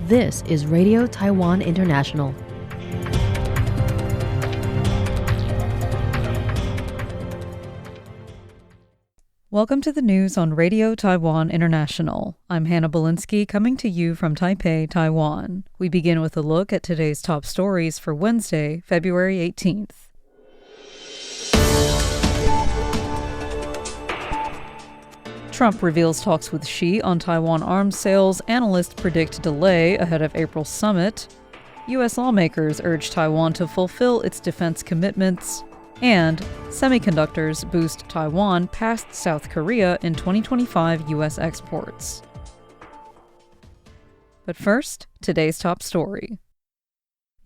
This is Radio Taiwan International. Welcome to the news on Radio Taiwan International. I'm Hannah Belinsky coming to you from Taipei, Taiwan. We begin with a look at today's top stories for Wednesday, February 18th. Trump reveals talks with Xi on Taiwan arms sales. Analysts predict delay ahead of April summit. U.S. lawmakers urge Taiwan to fulfill its defense commitments. And semiconductors boost Taiwan past South Korea in 2025 U.S. exports. But first, today's top story.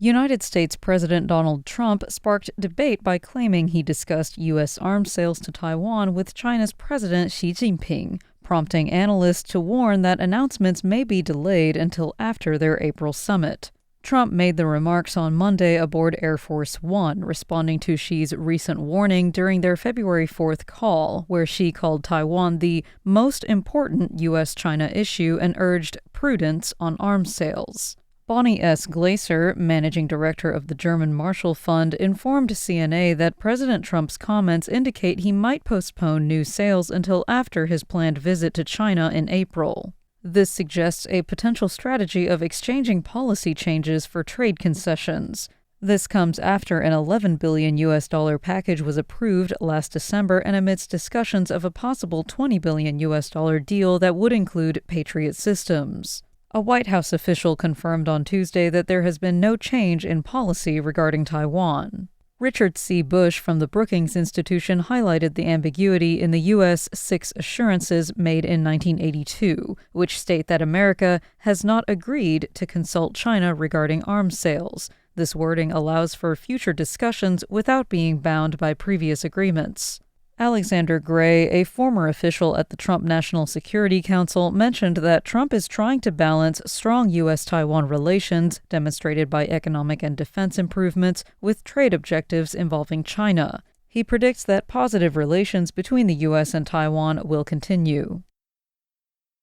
United States President Donald Trump sparked debate by claiming he discussed U.S. arms sales to Taiwan with China's President Xi Jinping, prompting analysts to warn that announcements may be delayed until after their April summit. Trump made the remarks on Monday aboard Air Force One, responding to Xi's recent warning during their February 4th call, where Xi called Taiwan the most important U.S.-China issue and urged prudence on arms sales. Bonnie S. Glaser, managing director of the German Marshall Fund, informed CNA that President Trump's comments indicate he might postpone new sales until after his planned visit to China in April. This suggests a potential strategy of exchanging policy changes for trade concessions. This comes after an $11 billion U.S. package was approved last December and amidst discussions of a possible $20 billion U.S. deal that would include Patriot systems. A White House official confirmed on Tuesday that there has been no change in policy regarding Taiwan. Richard C. Bush from the Brookings Institution highlighted the ambiguity in the U.S. 6 assurances made in 1982, which state that America has not agreed to consult China regarding arms sales. This wording allows for future discussions without being bound by previous agreements. Alexander Gray, a former official at the Trump National Security Council, mentioned that Trump is trying to balance strong U.S.-Taiwan relations, demonstrated by economic and defense improvements, with trade objectives involving China. He predicts that positive relations between the U.S. and Taiwan will continue.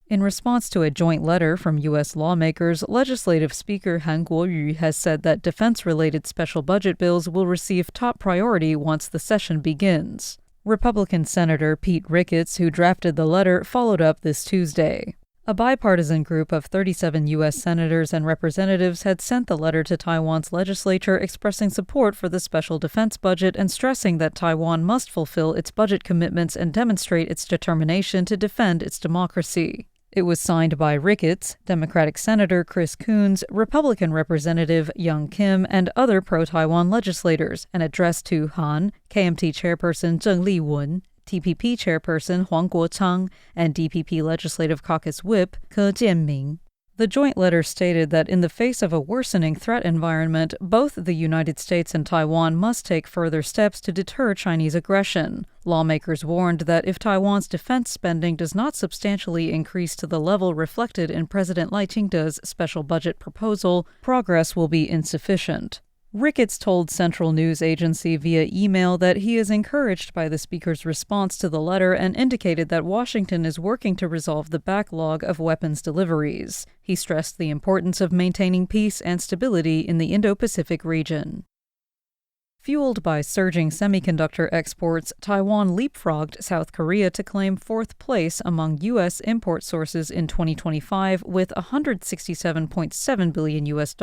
In response to a joint letter from U.S. lawmakers, Legislative Speaker Han Kuo-yu has said that defense-related special budget bills will receive top priority once the session begins. Republican Senator Pete Ricketts, who drafted the letter, followed up this Tuesday. A bipartisan group of 37 U.S. senators and representatives had sent the letter to Taiwan's legislature expressing support for the special defense budget and stressing that Taiwan must fulfill its budget commitments and demonstrate its determination to defend its democracy. It was signed by Ricketts, Democratic Senator Chris Coons, Republican Representative Young Kim, and other pro-Taiwan legislators, and addressed to Han, KMT Chairperson Zheng Li-wen, TPP Chairperson Huang Guochang, and DPP Legislative Caucus Whip Ke Jianming. The joint letter stated that in the face of a worsening threat environment, both the United States and Taiwan must take further steps to deter Chinese aggression. Lawmakers warned that if Taiwan's defense spending does not substantially increase to the level reflected in President Lai Ching-te's special budget proposal, progress will be insufficient. Ricketts told Central News Agency via email that he is encouraged by the speaker's response to the letter and indicated that Washington is working to resolve the backlog of weapons deliveries. He stressed the importance of maintaining peace and stability in the Indo-Pacific region. Fueled by surging semiconductor exports, Taiwan leapfrogged South Korea to claim fourth place among U.S. import sources in 2025 with $167.7 billion U.S.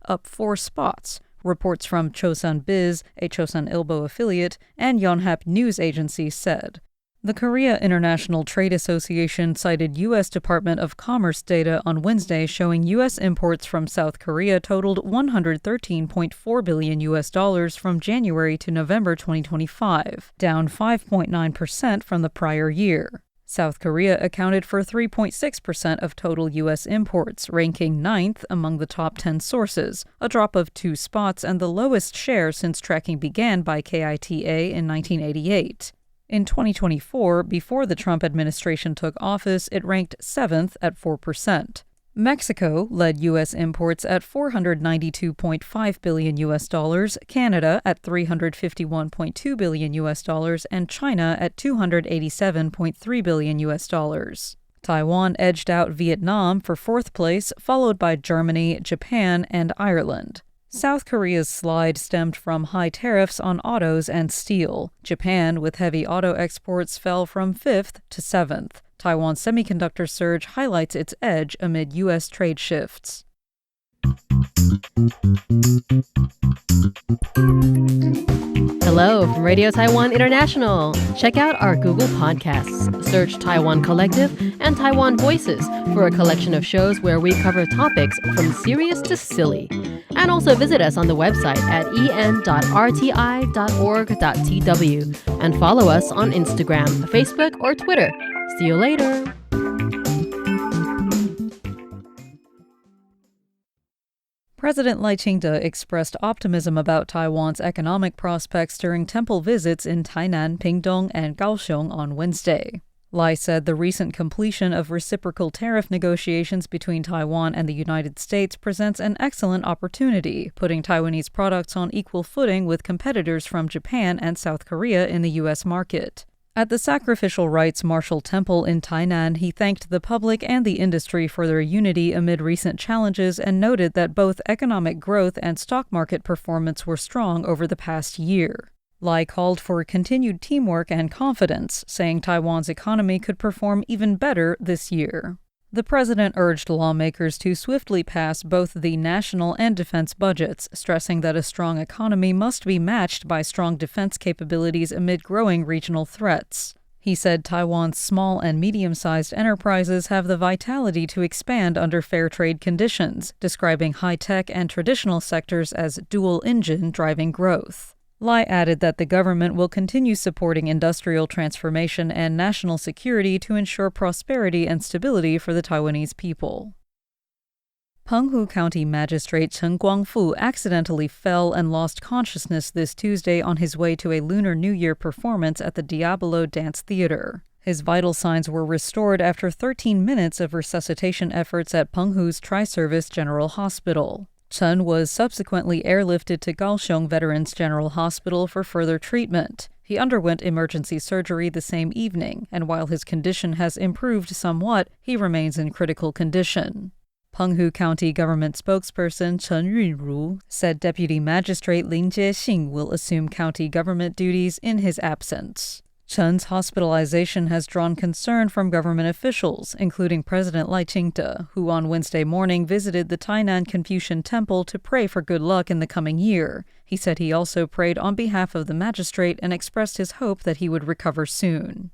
up 4 spots. Reports from Chosun Biz, a Chosun Ilbo affiliate, and Yonhap News Agency said. The Korea International Trade Association cited U.S. Department of Commerce data on Wednesday showing U.S. imports from South Korea totaled $113.4 billion U.S. from January to November 2025, down 5.9% from the prior year. South Korea accounted for 3.6% of total U.S. imports, ranking 9th among the top 10 sources, a drop of 2 spots and the lowest share since tracking began by KITA in 1988. In 2024, before the Trump administration took office, it ranked 7th at 4%. Mexico led U.S. imports at $492.5 billion U.S., Canada at $351.2 billion U.S., and China at $287.3 billion U.S. Taiwan edged out Vietnam for fourth place, followed by Germany, Japan, and Ireland. South Korea's slide stemmed from high tariffs on autos and steel. Japan, with heavy auto exports, fell from 5th to 7th. Taiwan's semiconductor surge highlights its edge amid U.S. trade shifts. Hello from Radio Taiwan International. Check out our Google Podcasts. Search Taiwan Collective and Taiwan Voices for a collection of shows where we cover topics from serious to silly. And also visit us on the website at en.rti.org.tw and follow us on Instagram, Facebook, or Twitter. See you later. President Lai Ching-te expressed optimism about Taiwan's economic prospects during temple visits in Tainan, Pingtung, and Kaohsiung on Wednesday. Lai said the recent completion of reciprocal tariff negotiations between Taiwan and the United States presents an excellent opportunity, putting Taiwanese products on equal footing with competitors from Japan and South Korea in the U.S. market. At the Sacrificial Rites Martial Temple in Tainan, he thanked the public and the industry for their unity amid recent challenges and noted that both economic growth and stock market performance were strong over the past year. Lai called for continued teamwork and confidence, saying Taiwan's economy could perform even better this year. The president urged lawmakers to swiftly pass both the national and defense budgets, stressing that a strong economy must be matched by strong defense capabilities amid growing regional threats. He said Taiwan's small and medium-sized enterprises have the vitality to expand under fair trade conditions, describing high-tech and traditional sectors as dual engine driving growth. Lai added that the government will continue supporting industrial transformation and national security to ensure prosperity and stability for the Taiwanese people. Penghu County Magistrate Chen Guangfu accidentally fell and lost consciousness this Tuesday on his way to a Lunar New Year performance at the Diablo Dance Theater. His vital signs were restored after 13 minutes of resuscitation efforts at Penghu's Tri-Service General Hospital. Chen was subsequently airlifted to Kaohsiung Veterans General Hospital for further treatment. He underwent emergency surgery the same evening, and while his condition has improved somewhat, he remains in critical condition. Penghu County government spokesperson Chen Yunru said Deputy Magistrate Lin Jiexing will assume county government duties in his absence. Chen's hospitalization has drawn concern from government officials, including President Lai Ching-te, who on Wednesday morning visited the Tainan Confucian Temple to pray for good luck in the coming year. He said he also prayed on behalf of the magistrate and expressed his hope that he would recover soon.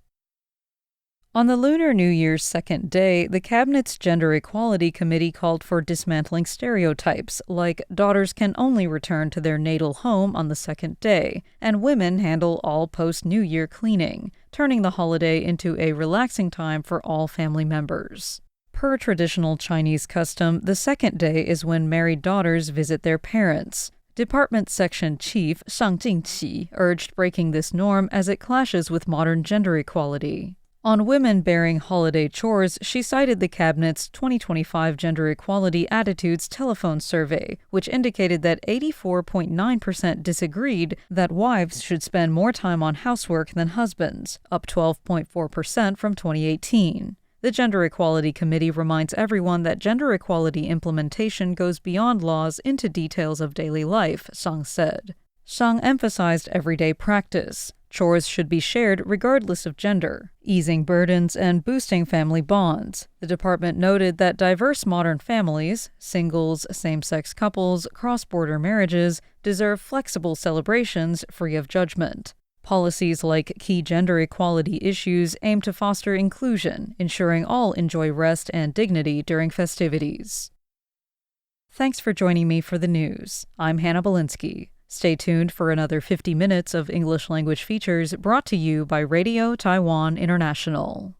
On the Lunar New Year's second day, the Cabinet's Gender Equality Committee called for dismantling stereotypes, like daughters can only return to their natal home on the second day, and women handle all post-New Year cleaning, turning the holiday into a relaxing time for all family members. Per traditional Chinese custom, the second day is when married daughters visit their parents. Department Section Chief Shang Jingqi urged breaking this norm as it clashes with modern gender equality. On women bearing holiday chores, she cited the Cabinet's 2025 Gender Equality Attitudes telephone survey, which indicated that 84.9% disagreed that wives should spend more time on housework than husbands, up 12.4% from 2018. The Gender Equality Committee reminds everyone that gender equality implementation goes beyond laws into details of daily life, Shang said. Shang emphasized everyday practice. Chores should be shared regardless of gender, easing burdens and boosting family bonds. The department noted that diverse modern families, singles, same-sex couples, cross-border marriages, deserve flexible celebrations free of judgment. Policies like key gender equality issues aim to foster inclusion, ensuring all enjoy rest and dignity during festivities. Thanks for joining me for the news. I'm Hannah Belinsky. Stay tuned for another 50 minutes of English language features brought to you by Radio Taiwan International.